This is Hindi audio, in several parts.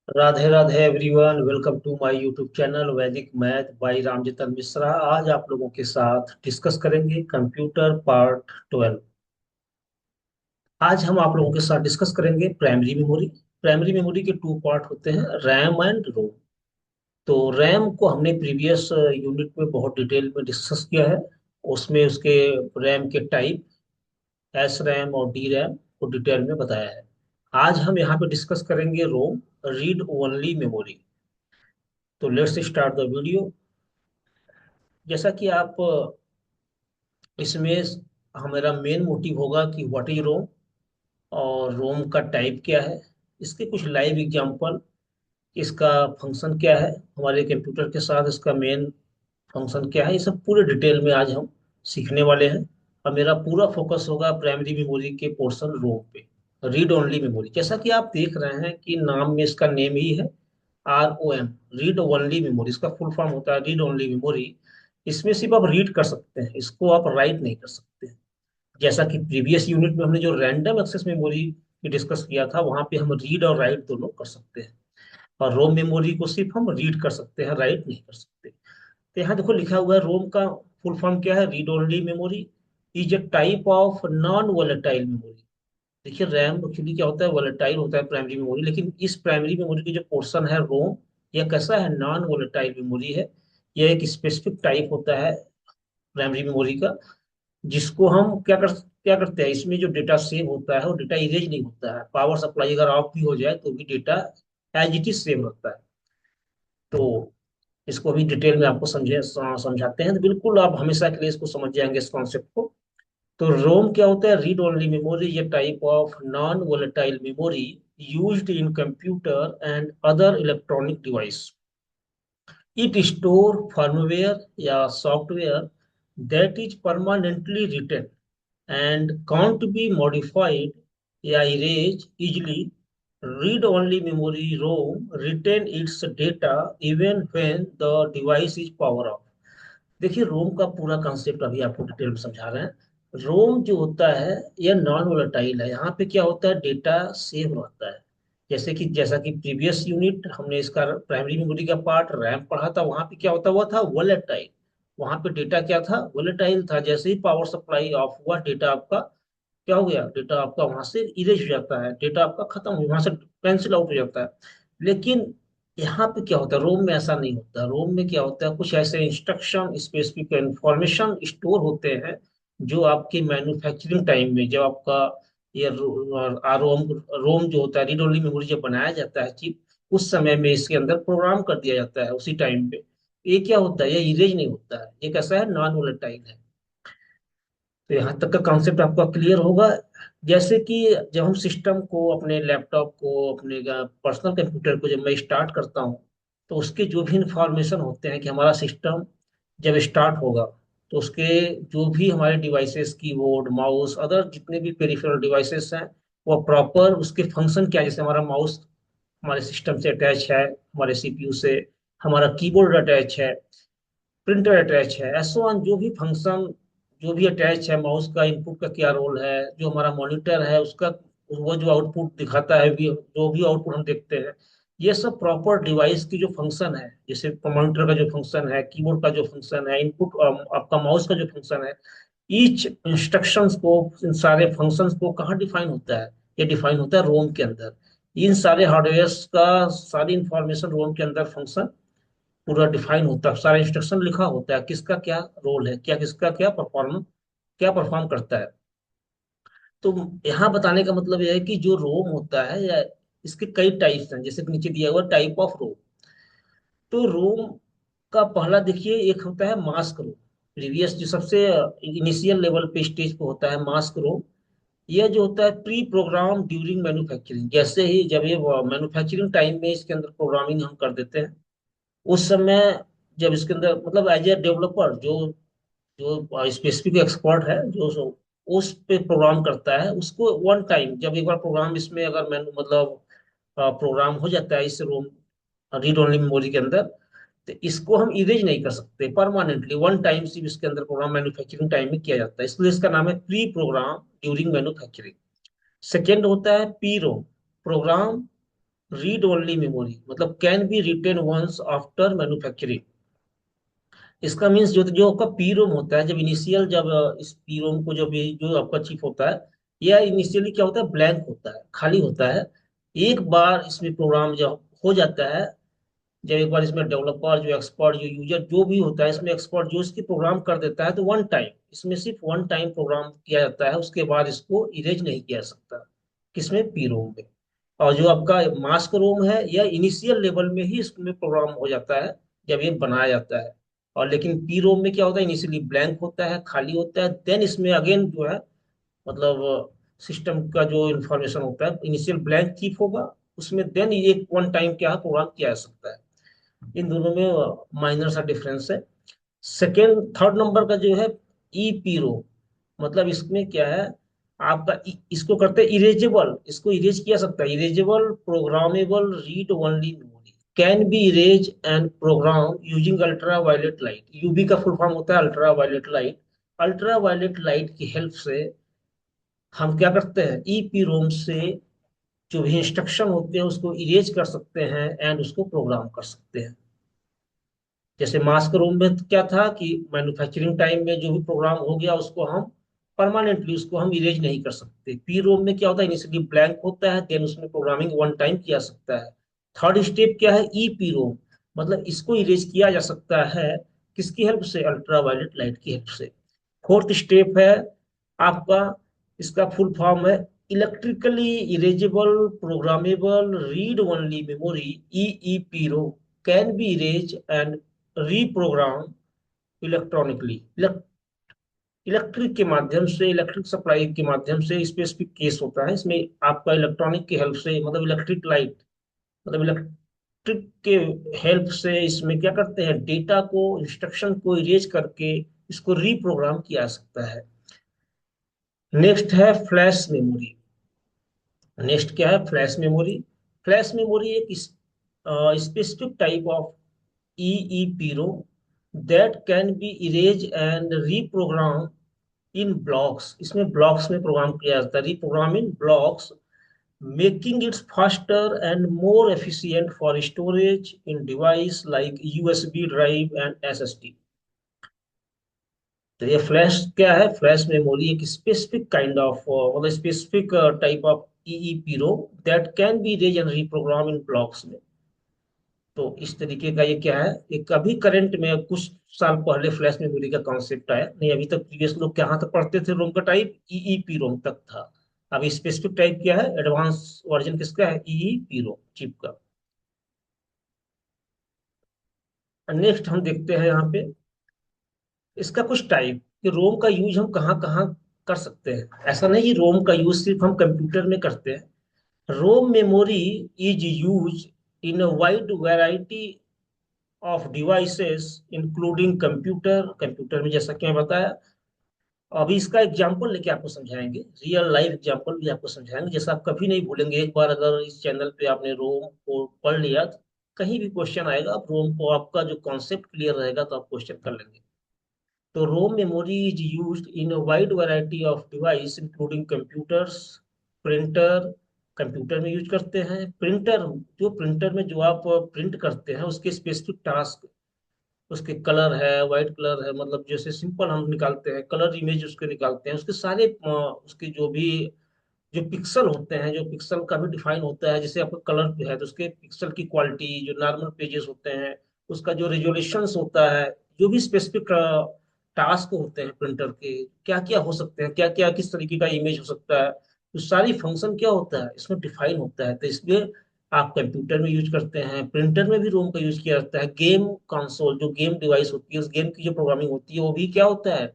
Radhe Radhe everyone, welcome to my YouTube channel Vedic math by Ramjitan Mishra. आज आप लोगों के साथ डिस्कस करेंगे कंप्यूटर पार्ट 12। आज हम आप लोगों के साथ डिस्कस करेंगे प्राइमरी मेमोरी। प्राइमरी मेमोरी के टू पार्ट होते हैं, रैम एंड रोम। तो रैम को हमने प्रीवियस यूनिट में बहुत डिटेल में डिस्कस किया है। उसमें उसके रैम के टाइप, एस रैम और डी रैम को डिटेल में बताया है। आज हम यहाँ पे डिस्कस करेंगे रोम, रीड ओनली मेमोरी। तो लेट्स स्टार्ट द वीडियो। जैसा कि आप इसमें हमारा मेन मोटिव होगा कि व्हाट इज रोम और रोम का टाइप क्या है, इसके कुछ लाइव एग्जांपल, इसका फंक्शन क्या है, हमारे कंप्यूटर के साथ इसका मेन फंक्शन क्या है, ये सब पूरे डिटेल में आज हम सीखने वाले हैं। और मेरा पूरा फोकस होगा प्राइमरी मेमोरी के पोर्शन रोम पे, रीड ओनली मेमोरी। जैसा कि आप देख रहे हैं कि नाम में इसका नेम ही है, ROM, रीड ओनली मेमोरी। इसका फुल फॉर्म होता है रीड ओनली मेमोरी। इसमें सिर्फ आप रीड कर सकते हैं, इसको आप राइट नहीं कर सकते। जैसा कि प्रीवियस यूनिट में हमने जो रैंडम एक्सेस मेमोरी की डिस्कस किया था, वहां पे हम रीड और राइट दोनों कर सकते हैं। और रोम मेमोरी को सिर्फ हम रीड कर सकते हैं, राइट नहीं कर सकते। तो यहाँ देखो लिखा हुआ है रोम का फुल फॉर्म क्या है, read only memory is a type of non volatile memory. देखिए रैम एक्चुअली क्या होता है, वोलेटाइल होता है प्राइमरी मेमोरी, लेकिन इस प्राइमरी मेमोरी की जो पोर्शन है रोम, यह कैसा है, नॉन वोलेटाइल मेमोरी है। यह एक स्पेसिफिक टाइप होता है प्राइमरी मेमोरी का, जिसको हम क्या करते हैं, इसमें जो डेटा सेव होता है वो डेटा इरेज नहीं होता है। पावर सप्लाई अगर ऑफ भी हो जाए तो भी data as it is save रहता है। तो इसको भी डिटेल में आपको समझाते हैं, तो बिल्कुल आप हमेशा के लिए इसको समझ जाएंगे इस कॉन्सेप्ट को। तो रोम क्या होता है, रीड ओनली मेमोरी, ये type of non volatile memory used in computer and other electronic device. It store firmware या software that is permanently written and can't be modified या erased easily. Read-only memory ROM retain its data even when the device is power off. देखिए रोम का पूरा कंसेप्ट अभी आपको डिटेल में समझा रहे हैं। रोम जो होता है यह नॉन वोलेटाइल है। यहाँ पे क्या होता है, डेटा सेव रहता है। जैसा कि प्रीवियस यूनिट हमने इसका प्राइमरी मेमोरी का पार्ट रैम पढ़ा था, वहां पे क्या होता हुआ था, वोलेटाइल। वहां पे डेटा क्या था, वोलेटाइल था। जैसे ही पावर सप्लाई ऑफ हुआ, डेटा आपका क्या हो गया, डेटा आपका वहां से इरेज हो जाता है, डेटा आपका खत्म हो, वहां से कैंसिल आउट हो जाता है। लेकिन यहाँ पे क्या होता है, रोम में ऐसा नहीं होता। रोम में क्या होता है, कुछ ऐसे इंस्ट्रक्शन, स्पेसिफिक इंफॉर्मेशन स्टोर होते हैं जो आपके मैन्युफैक्चरिंग टाइम में, जब आपका ये रोम रोम जो होता है, रीड ओनली मेमोरी जब बनाया जाता है चिप, उस समय में इसके अंदर प्रोग्राम कर दिया जाता है उसी टाइम पे। ये क्या होता है, ये इरेज नहीं होता है, ये कैसा है, नॉन वोलेटाइल है। तो यहाँ तक का कॉन्सेप्ट आपका क्लियर होगा। जैसे कि जब हम सिस्टम को, अपने लैपटॉप को, अपने पर्सनल कंप्यूटर को जब मैं स्टार्ट करता हूँ, तो उसके जो भी इंफॉर्मेशन होते हैं कि हमारा सिस्टम जब स्टार्ट होगा, तो उसके जो भी हमारे डिवाइसेस, कीबोर्ड, माउस, अदर जितने भी पेरिफेरल डिवाइसेस हैं, वो प्रॉपर उसके फंक्शन क्या है। जैसे हमारा माउस हमारे सिस्टम से अटैच है, हमारे सीपीयू से, हमारा कीबोर्ड अटैच है, प्रिंटर अटैच है, एसो ऑन जो भी फंक्शन, जो भी अटैच है, माउस का इनपुट का क्या रोल है, जो हमारा मॉनिटर है उसका, वो जो आउटपुट दिखाता है भी, जो भी आउटपुट हम देखते हैं, ये सब प्रॉपर डिवाइस की जो फंक्शन है। जैसे मॉनिटर का जो फंक्शन है, कीबोर्ड का जो फंक्शन है, इनपुट आपका माउस का जो फंक्शन है, ईच इंस्ट्रक्शंस को, इन सारे फंक्शंस को कहाँ डिफाइन होता है, ये डिफाइन होता है रोम के अंदर। इन सारे हार्डवेयर का सारी इंफॉर्मेशन रोम के अंदर फंक्शन पूरा डिफाइन होता है, सारा इंस्ट्रक्शन लिखा होता है, किसका क्या रोल है, क्या किसका क्या परफॉर्म करता है। तो यहाँ बताने का मतलब यह है कि जो रोम होता है, या इसके कई टाइप्स हैं, जैसे कि नीचे दिया हुआ टाइप ऑफ रोम। तो रोम का पहला देखिए, एक होता है मास्क रोम। प्रीवियस जो सबसे इनिशियल लेवल पे स्टेज पे होता है मास्क रोम। यह जो होता है प्री प्रोग्राम ड्यूरिंग मैन्युफैक्चरिंग। जैसे ही जब ये मैन्युफैक्चरिंग टाइम में इसके अंदर प्रोग्रामिंग हम कर देते हैं, उस समय जब इसके अंदर मतलब एज ए डेवलपर, जो जो स्पेसिफिक एक्सपर्ट है, उस पे प्रोग्राम करता है, उसको वन टाइम जब एक बार प्रोग्राम इसमें अगर मैं मतलब प्रोग्राम हो जाता है इस रोम रीड ओनली मेमोरी के अंदर, तो इसको हम इरेज नहीं कर सकते परमानेंटली। वन टाइम सिर्फ इसके अंदर प्रोग्राम मैन्युफैक्चरिंग टाइम में किया जाता है, इसलिए इसका नाम है pre program during manufacturing. Second होता है P ROM, program read only memory मतलब can be written once after manufacturing. इसका मीन्स जो आपका पी रोम होता है, जब इनिशियल जब इस पी रोम को जब ये जो आपका चिप होता है, यह इनिशियली क्या होता है, ब्लैंक होता है, खाली होता है। एक बार इसमें प्रोग्राम जब हो जाता है, जब एक बार इसमें डेवलपर जो एक्सपर्ट जो यूजर जो भी होता है इसमें एक्सपर्ट जो इसकी प्रोग्राम कर देता है, तो वन टाइम इसमें सिर्फ वन टाइम प्रोग्राम किया जाता है, उसके बाद इसको इरेज नहीं किया जा सकता। किसमें, पी रोम में। और जो आपका मास्क रोम है, यह इनिशियल लेवल में ही इसमें प्रोग्राम हो जाता है जब ये बनाया जाता है। और लेकिन पी रोम में क्या होता है, इनिशियली ब्लैंक होता है, खाली होता है, देन इसमें अगेन जो है मतलब सिस्टम का जो इंफॉर्मेशन होता है, इनिशियल ब्लैंक कीप होगा उसमें, देन एक वन टाइम क्या प्रोग्राम किया जा सकता है। इन दोनों में माइनर सा डिफरेंस है। सेकेंड थर्ड नंबर का जो है ई पीरो, मतलब इसमें क्या है, आपका इसको करते हैं इरेजेबल, इसको इरेज किया सकता है, erasable programmable read only memory can be erase and program using ultra violet light. UV का फुल फॉर्म होता है अल्ट्रा वायलेट लाइट। अल्ट्रा वायलेट लाइट की हेल्प से हम क्या करते हैं, ई पी रोम से जो भी इंस्ट्रक्शन होते हैं उसको इरेज कर सकते हैं एंड उसको प्रोग्राम कर सकते हैं। जैसे मास्क रूम में क्या था कि मैन्युफैक्चरिंग टाइम में जो भी प्रोग्राम हो गया उसको हम परमानेंटली उसको हम इरेज नहीं कर सकते। पी रोम में क्या होता है, इनिशियली ब्लैंक होता है, देन उसमें प्रोग्रामिंग वन टाइम किया जा सकता है। थर्ड स्टेप क्या है, ई पी रोम, मतलब इसको इरेज किया जा सकता है, किसकी हेल्प से, अल्ट्रा वायलेट लाइट की हेल्प से। फोर्थ स्टेप है आपका, इसका फुल फॉर्म है electrically erasable programmable read only memory, EEPROM can be erase and reprogram electronically. Electric के माध्यम से, इलेक्ट्रिक सप्लाई के माध्यम से स्पेसिफिक केस होता है इसमें, आपका इलेक्ट्रॉनिक की हेल्प से, मतलब इलेक्ट्रिक लाइट, मतलब इलेक्ट्रिक के हेल्प से इसमें क्या करते हैं, डेटा को इंस्ट्रक्शन को इरेज करके इसको रीप्रोग्राम किया जा सकता है। नेक्स्ट है फ्लैश मेमोरी। नेक्स्ट क्या है, फ्लैश मेमोरी। फ्लैश मेमोरी एक specific type of EEPRO that can be erased and reprogram in blocks। इसमें ब्लॉक्स में प्रोग्राम किया जाता है, reprogram in blocks, making it faster and more efficient for storage in device like USB drive and SSD। तो ये फ्लैश क्या है, फ्लैश मेमोरी एक स्पेसिफिक काइंड ऑफ मतलब specific type of EEPRO that can be erased and reprogram in blocks में। तो इस तरीके का ये क्या है, एक अभी करंट में कुछ साल पहले फ्लैश मेमोरी का कॉन्सेप्ट आया, नहीं अभी तक प्रीवियस लोग कहाँ तक पढ़ते थे, रोम का टाइप EEP रोम तक था। अभी स्पेसिफिक टाइप क्या है, एडवांस वर्जन किसका है, EEP रोम चिप का। नेक्स्ट हम देखते हैं यहाँ पे इसका कुछ टाइप, कि रोम का यूज हम कहाँ कहाँ कर सकते हैं। ऐसा नहीं कि रोम का यूज सिर्फ हम कंप्यूटर में करते हैं। ROM memory is use in a wide variety of devices including computer, computer में जैसा कि मैं बताया। अभी इसका एग्जांपल लेके आपको समझाएंगे, रियल लाइफ एग्जांपल भी आपको समझाएंगे, जैसा आप कभी नहीं भूलेंगे। एक बार अगर इस चैनल पे आपने रोम को पढ़ लिया तो कहीं भी क्वेश्चन आएगा, आप रोम को आपका जो कॉन्सेप्ट क्लियर रहेगा तो आप क्वेश्चन कर लेंगे। तो ROM memory is used in a wide variety of device including computers, printer, computer में यूज करते हैं, प्रिंटर, जो प्रिंटर में जो आप प्रिंट करते हैं उसके स्पेसिफिक टास्क, उसके कलर है, वाइट कलर है, मतलब जैसे सिंपल हम निकालते हैं कलर इमेज उसके निकालते हैं, उसके सारे उसके जो भी जो पिक्सल होते हैं, जो पिक्सल का भी डिफाइन होता है, जैसे आपका कलर पे है तो उसके पिक्सल की क्वालिटी, जो नॉर्मल पेजेस होते हैं उसका जो रेजोल्यूशन होता है, जो भी स्पेसिफिक टास्क होते हैं प्रिंटर के, क्या क्या हो सकते हैं, क्या क्या किस तरीके का इमेज हो सकता है, तो सारी फंक्शन क्या होता है इसमें डिफाइन होता है। तो इसलिए आप कंप्यूटर में यूज करते हैं, प्रिंटर में भी रोम का यूज किया जाता है। गेम कंसोल जो गेम डिवाइस होती है, उस गेम की जो प्रोग्रामिंग होती है वो भी क्या होता है,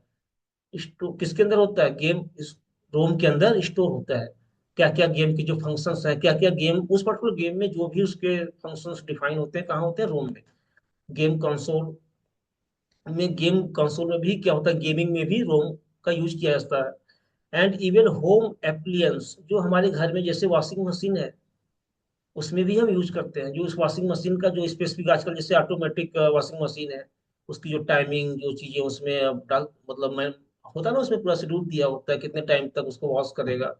किसके अंदर होता है, गेम इस रोम के अंदर स्टोर होता है। क्या क्या गेम के जो फंक्शंस है, क्या क्या गेम उस पर्टिकुलर गेम में जो भी उसके फंक्शंस डिफाइन होते हैं, कहाँ होते हैं, रोम में। गेम कंसोल गेम कंसोल में भी क्या होता है, गेमिंग में भी रोम का यूज किया जाता है। एंड इवन होम एप्लियंस जो हमारे घर में जैसे वॉशिंग मशीन है, उसमें भी हम यूज करते हैं। जो उस वॉशिंग मशीन का जो स्पेसिफिक आजकल जैसे ऑटोमेटिक वॉशिंग मशीन है, उसकी जो टाइमिंग जो चीजें उसमें अब डाल मतलब मैं होता है ना, उसमें पूरा शेड्यूल दिया होता है कितने टाइम तक उसको वॉश करेगा,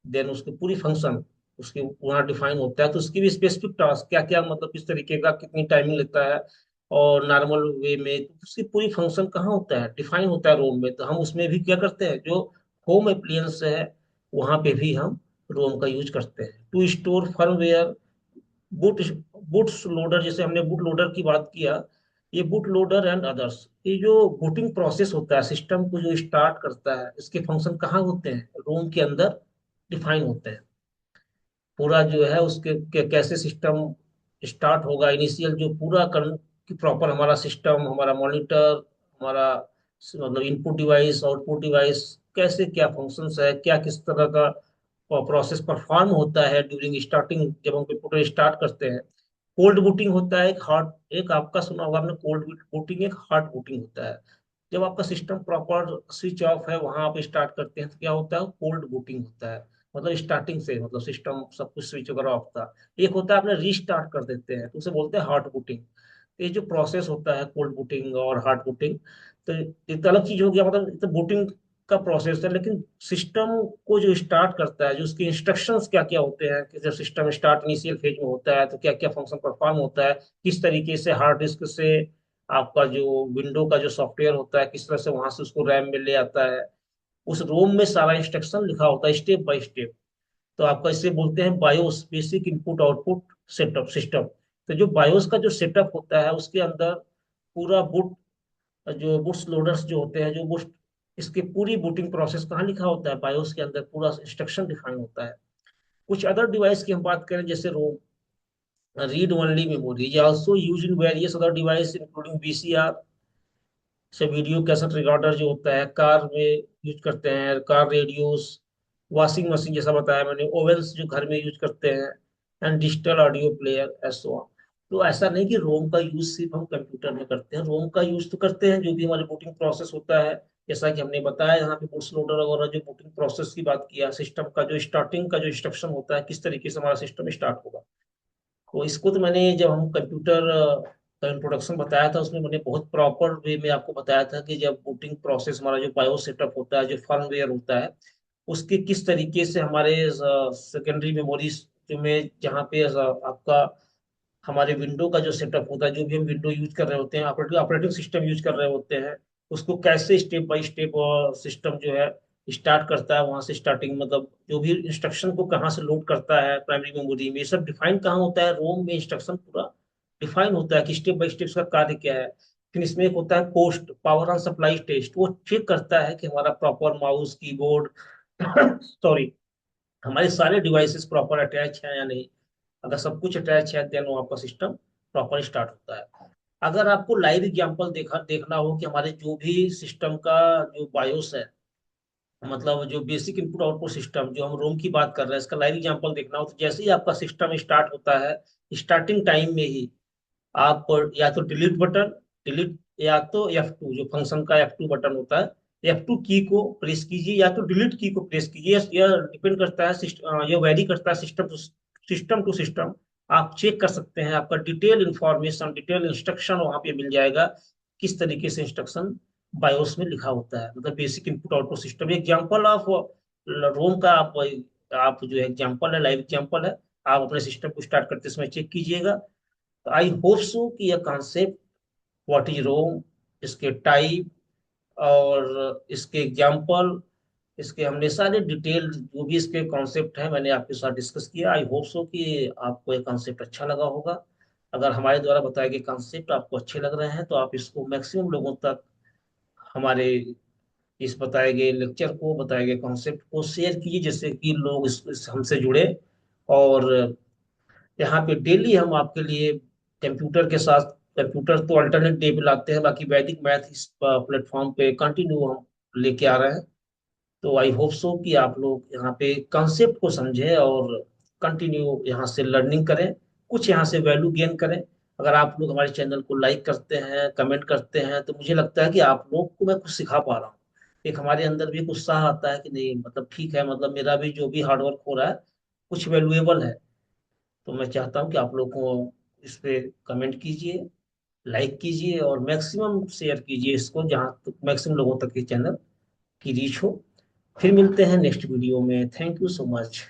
देन उसकी पूरी फंक्शन। उसके वहाँ डिफाइन होता है, तो उसकी भी स्पेसिफिक टास्क क्या क्या, मतलब किस तरीके का, कितनी टाइमिंग लेता है, और नॉर्मल वे में तो उसकी पूरी फंक्शन कहाँ होता है, डिफाइन होता है रोम में। तो हम उसमें भी क्या करते हैं, जो होम एप्लियंस है वहाँ पे भी हम रोम का यूज करते हैं to store firmware. Boot boots loader, जैसे हमने बूट लोडर की बात किया, ये बूट लोडर एंड अदर्स, ये जो बूटिंग प्रोसेस होता है, सिस्टम को जो स्टार्ट करता है, इसके फंक्शन कहाँ होते हैं, रोम के अंदर डिफाइन होते हैं। पूरा जो है उसके कैसे सिस्टम स्टार्ट होगा, इनिशियल जो पूरा कर कि प्रॉपर हमारा सिस्टम, हमारा मॉनिटर, हमारा मतलब इनपुट डिवाइस, आउटपुट डिवाइस, कैसे क्या फंक्शंस है, क्या किस तरह का प्रोसेस परफॉर्म होता है ड्यूरिंग स्टार्टिंग, जब हम कंप्यूटर स्टार्ट करते हैं। कोल्ड बूटिंग होता है एक हार्ड, एक आपका सुना होगा आपने, कोल्ड बूटिंग एक हार्ड बूटिंग होता है। जब आपका सिस्टम प्रॉपर स्विच ऑफ है वहां आप स्टार्ट करते हैं तो क्या होता है, कोल्ड बूटिंग होता है। मतलब स्टार्टिंग से, मतलब सिस्टम सब कुछ स्विच वगैरह ऑफ था। एक होता है आपने रीस्टार्ट कर देते हैं तो उसे बोलते हैं हॉट बूटिंग। ये जो प्रोसेस होता है कोल्ड बूटिंग और हॉट बूटिंग, तो ये तो अलग चीज हो गया, मतलब ये तो बूटिंग का प्रोसेस है। लेकिन सिस्टम को जो स्टार्ट करता है, जो उसके इंस्ट्रक्शंस क्या क्या होते हैं, कि जब सिस्टम स्टार्ट इनिशियल फेज में होता है तो क्या क्या फंक्शन परफॉर्म होता है, किस तरीके से हार्ड डिस्क से आपका जो विंडो का जो सॉफ्टवेयर होता है किस तरह से वहां से उसको रैम में ले आता है, उस रोम में सारा इंस्ट्रक्शन लिखा होता है स्टेप बाय स्टेप। तो आपका इसे बोलते हैं BIOS, basic input output setup system. तो जो बायोस का जो सेटअप होता है उसके अंदर पूरा बूट, जो बूट्स लोडर्स जो होते हैं, जो बूट, इसकी पूरी बूटिंग प्रोसेस कहाँ लिखा होता है, बायोस के अंदर पूरा इंस्ट्रक्शन डिफाइन होता है। कुछ अदर डिवाइस की हम बात करें, जैसे ROM read only memory also use in various other device including VCR से वीडियो कैसेट रिकॉर्डर जो होता है, कार में यूज करते हैं, कार रेडियोस, वॉशिंग मशीन जैसा बताया मैंने, ओवेल्स जो घर में यूज करते हैं, एंड डिजिटल ऑडियो प्लेयर ऐसा। तो ऐसा नहीं कि रोम का यूज सिर्फ हम कंप्यूटर में करते हैं, रोम का यूज तो करते हैं जो भी हमारे बूटिंग प्रोसेस होता है। जैसा कि हमने बताया यहाँ पे बूट्स लोडर वगैरह, जो बूटिंग प्रोसेस की बात किया, सिस्टम का जो स्टार्टिंग का जो इंस्ट्रक्शन होता है, किस तरीके से हमारा सिस्टम स्टार्ट होगा। तो इसको तो मैंने, जब हम कंप्यूटर का इंट्रोडक्शन बताया था उसमें मैंने बहुत प्रॉपर वे में आपको बताया था कि जब बूटिंग प्रोसेस, हमारा जो बायो सेटअप होता है, जो फर्मवेयर होता है, उसके किस तरीके से हमारे सेकेंडरी मेमोरीज में, जहाँ पे आपका हमारे विंडो का जो सेटअप होता है, जो भी हम विंडो यूज कर रहे होते हैं, ऑपरेटिंग ऑपरेटिंग सिस्टम यूज कर रहे होते हैं, उसको कैसे स्टेप बाय स्टेप सिस्टम जो है स्टार्ट करता है, वहां से स्टार्टिंग मतलब जो भी इंस्ट्रक्शन को कहाँ से लोड करता है प्राइमरी मेमोरी में, ये सब डिफाइन कहाँ होता है, रोम में इंस्ट्रक्शन पूरा डिफाइन होता है कि स्टेप बाय स्टेप का कार्य क्या है। फिर इसमें एक होता है post power on supply test, वो चेक करता है कि हमारा प्रॉपर माउस कीबोर्ड सॉरी, हमारे सारे डिवाइसेस प्रॉपर अटैच हैं या नहीं। अगर सब कुछ अटैच है देन वो आपका सिस्टम प्रॉपर स्टार्ट होता है। अगर आपको लाइव एग्जांपल देखना हो कि हमारे जो भी सिस्टम का जो बायोस है, मतलब जो बेसिक इनपुट आउटपुट सिस्टम जो हम रोम की बात कर रहे हैं, इसका लाइव एग्जांपल देखना हो, तो जैसे ही आपका सिस्टम स्टार्ट होता है, स्टार्टिंग टाइम में ही आप या तो डिलीट बटन, डिलीट, या तो F2 जो फंक्शन का F2 बटन होता है, F2 की को प्रेस कीजिए या तो डिलीट की को प्रेस कीजिए। यह डिपेंड करता है यह वेरी करता है सिस्टम टू सिस्टम। आप चेक कर सकते हैं, आपका डिटेल इंफॉर्मेशन, डिटेल इंस्ट्रक्शन वहां पे मिल जाएगा, किस तरीके से इंस्ट्रक्शन बायोस में लिखा होता है, मतलब basic input output system. Example of ROM का आप जो एग्जाम्पल है, लाइव एग्जाम्पल है, आप अपने सिस्टम को स्टार्ट करते समय चेक कीजिएगा। आई होप सो कि यह कॉन्सेप्ट, व्हाट इज रोम, इसके टाइप और इसके एग्जाम्पल, इसके हमने सारे डिटेल जो भी इसके कॉन्सेप्ट है मैंने आपके साथ डिस्कस किया। आई होप सो कि आपको ये कॉन्सेप्ट अच्छा लगा होगा। अगर हमारे द्वारा बताए गए कॉन्सेप्ट आपको अच्छे लग रहे हैं तो आप इसको मैक्सिमम लोगों तक, हमारे इस बताए गए लेक्चर को, बताए गए कॉन्सेप्ट को शेयर कीजिए, जिससे कि लोग इस हमसे जुड़े। और यहाँ पे डेली हम आपके लिए कंप्यूटर के साथ, कंप्यूटर तो अल्टरनेट डे पे लाते हैं, बाकी वैदिक मैथ इस प्लेटफॉर्म पे कंटिन्यू हम लेके आ रहे हैं। तो आई होप सो कि आप लोग यहाँ पे कंसेप्ट को समझें और कंटिन्यू यहाँ से लर्निंग करें, कुछ यहाँ से वैल्यू गेन करें। अगर आप लोग हमारे चैनल को लाइक करते हैं, कमेंट करते हैं, तो मुझे लगता है कि आप लोग को मैं कुछ सिखा पा रहा हूँ। एक हमारे अंदर भी एक उत्साह आता है कि नहीं, मतलब ठीक है, मतलब मेरा भी जो भी हार्डवर्क हो रहा है कुछ वैल्यूएबल है। तो मैं चाहता हूँ कि आप लोग को इस पे कमेंट कीजिए, लाइक कीजिए और मैक्सिमम शेयर कीजिए इसको, जहाँ तक मैक्सिमम लोगों तक ये चैनल की रीच हो। फिर मिलते हैं नेक्स्ट वीडियो में। Thank you so much.